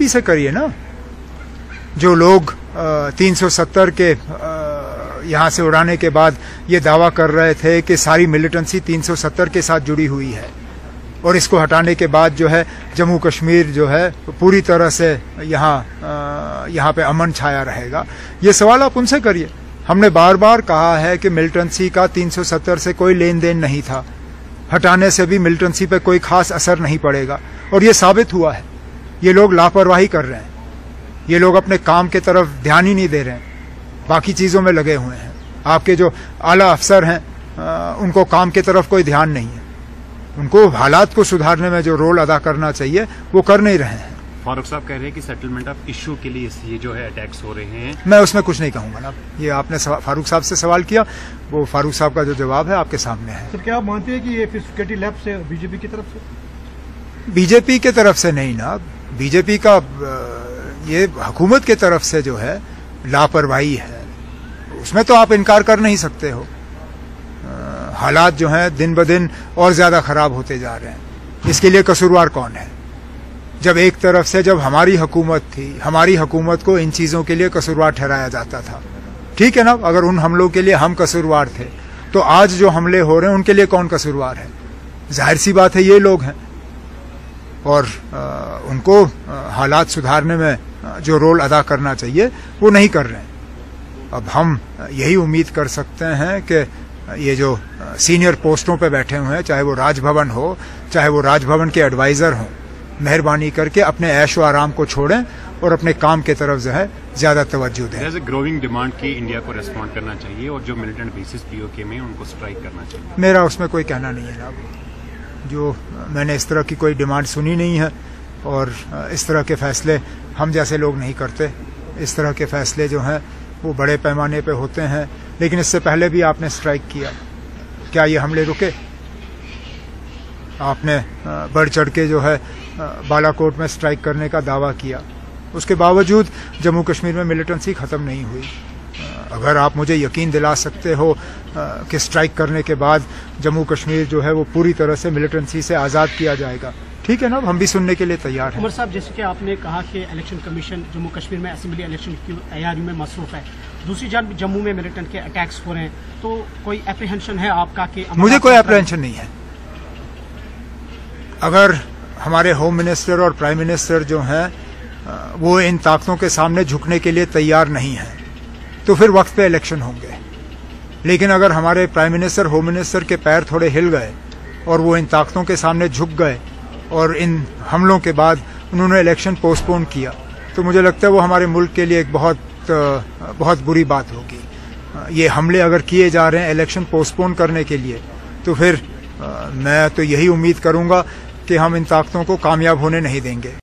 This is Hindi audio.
बीजेपी से करिए ना। जो लोग 370 के यहाँ से उड़ाने के बाद ये दावा कर रहे थे कि सारी मिलिटेंसी 370 के साथ जुड़ी हुई है और इसको हटाने के बाद जो है जम्मू कश्मीर जो है पूरी तरह से यहाँ पे अमन छाया रहेगा, ये सवाल आप उनसे करिए। हमने बार बार कहा है कि मिलिटेंसी का 370 से कोई लेन देन नहीं था, हटाने से भी मिलिटेंसी पे कोई खास असर नहीं पड़ेगा और ये साबित हुआ है। ये लोग लापरवाही कर रहे हैं, ये लोग अपने काम के तरफ ध्यान ही नहीं दे रहे हैं, बाकी चीज़ों में लगे हुए हैं। आपके जो आला अफसर हैं उनको काम के तरफ कोई ध्यान नहीं है, उनको हालात को सुधारने में जो रोल अदा करना चाहिए वो कर नहीं रहे हैं। फारूक साहब कह रहे हैं कि सेटलमेंट ऑफ इशू के लिए ये जो है अटैक्स हो रहे हैं। मैं उसमें कुछ नहीं कहूंगा ना, ये आपने फारूक साहब से सवाल किया, वो फारूक साहब का जो जवाब है आपके सामने है। सर, क्या आप मानते हैं कि ये सिक्योरिटी लैब से बीजेपी की तरफ से? बीजेपी के तरफ से नहीं ना, बीजेपी का ये हुकूमत के तरफ से जो है लापरवाही है, उसमें तो आप इनकार कर नहीं सकते हो। हालात जो हैं दिन ब दिन और ज्यादा खराब होते जा रहे हैं। इसके लिए कसूरवार कौन है? जब एक तरफ से जब हमारी हुकूमत थी, हमारी हुकूमत को इन चीजों के लिए कसूरवार ठहराया जाता था, ठीक है ना। अगर उन हमलों के लिए हम कसूरवार थे तो आज जो हमले हो रहे हैं उनके लिए कौन कसूरवार है? जाहिर सी बात है ये लोग हैं और उनको हालात सुधारने में जो रोल अदा करना चाहिए वो नहीं कर रहे हैं। अब हम यही उम्मीद कर सकते हैं कि ये जो सीनियर पोस्टों पे बैठे हुए हैं, चाहे वो राजभवन हो, चाहे वो राजभवन के एडवाइजर हों, मेहरबानी करके अपने ऐशो आराम को छोड़ें और अपने काम के तरफ जो है ज्यादा तवज्जो दें। जैसे ग्रोइंग डिमांड की इंडिया को रेस्पॉन्ड करना चाहिए और जो मिलिटेंट बेसिस पीओके में उनको स्ट्राइक करना चाहिए। मेरा उसमें कोई कहना नहीं है ना, जो मैंने इस तरह की कोई डिमांड सुनी नहीं है और इस तरह के फैसले हम जैसे लोग नहीं करते। इस तरह के फैसले जो हैं वो बड़े पैमाने पे होते हैं, लेकिन इससे पहले भी आपने स्ट्राइक किया, क्या ये हमले रुके? आपने बढ़ चढ़ के जो है बालाकोट में स्ट्राइक करने का दावा किया, उसके बावजूद जम्मू कश्मीर में मिलिटेंसी ख़त्म नहीं हुई। अगर आप मुझे यकीन दिला सकते हो कि स्ट्राइक करने के बाद जम्मू कश्मीर जो है वो पूरी तरह से मिलिटेंसी से आज़ाद किया जाएगा, ठीक है ना, हम भी सुनने के लिए तैयार हैं। उमर साहब, जैसे कि आपने कहा कि इलेक्शन कमीशन जम्मू कश्मीर में असेंबली इलेक्शन की तैयारियों में मसरूफ है, दूसरी जानब जम्मू में मिलिटेंट के अटैक्स हो रहे हैं, तो कोई एप्रीहेंशन है आपका कि? मुझे कोई एप्रीहेंशन नहीं है। अगर हमारे होम मिनिस्टर और प्राइम मिनिस्टर जो हैं वो इन ताकतों के सामने झुकने के लिए तैयार नहीं हैं तो फिर वक्त पे इलेक्शन होंगे। लेकिन अगर हमारे प्राइम मिनिस्टर, होम मिनिस्टर के पैर थोड़े हिल गए और वो इन ताकतों के सामने झुक गए और इन हमलों के बाद उन्होंने इलेक्शन पोस्टपोन किया, तो मुझे लगता है वो हमारे मुल्क के लिए एक बहुत बुरी बात होगी। ये हमले अगर किए जा रहे हैं इलेक्शन पोस्टपोन करने के लिए, तो फिर मैं तो यही उम्मीद करूंगा कि हम इन ताकतों को कामयाब होने नहीं देंगे।